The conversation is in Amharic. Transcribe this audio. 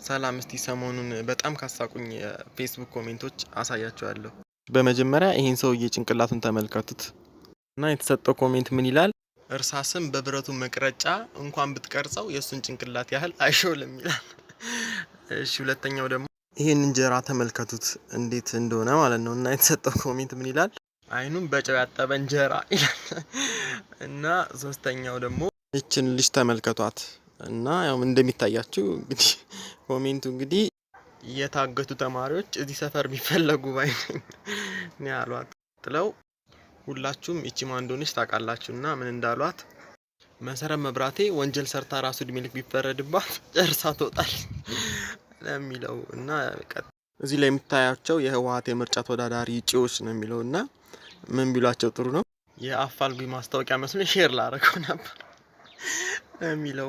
ሰላም እስቲ ሰሞኑን በጣም ካሳቁኝ የፌስቡክ ኮሜንቶች አሳያችኋለሁ። በመጀመሪያ ይሄን ሰውዬ ጭንቅላቱን ተመልከቱት እና የተሰጠው ኮሜንት ምን ይላል? እርሳስም በብረቱ መቅረጫ እንኳን ብትቀርጸው የእሱን ጭንቅላት ያህል አይሾልም ይላል። እሺ ሁለተኛው ደግሞ ይሄን እንጀራ ተመልከቱት እንዴት እንደሆነ ማለት ነው። እና የተሰጠው ኮሜንት ምን ይላል? አይኑን በጨው ያጠበ እንጀራ ይላል። እና ሶስተኛው ደግሞ ይችን ልጅ ተመልከቷት እና ያው እንደሚታያችሁ እንግዲህ ኮሜንቱ እንግዲህ የታገቱ ተማሪዎች እዚህ ሰፈር ቢፈለጉ ባይነኝ ነው ያሏት። ጥለው ሁላችሁም እቺ ማን እንደሆነች ታውቃላችሁና ምን እንዳሏት መሰረት መብራቴ ወንጀል ሰርታ ራሱ እድሜ ልክ ቢፈረድባት ጨርሳ ትወጣለች ለሚለው እና እዚህ ላይ የምታያቸው የህወሓት የምርጫ ተወዳዳሪ እጩዎች ነው የሚለውና ምን ቢሏቸው ጥሩ ነው? የአፋልጉኝ ማስታወቂያ መስሎኝ ሼር ላደረገው ነበር ለሚለው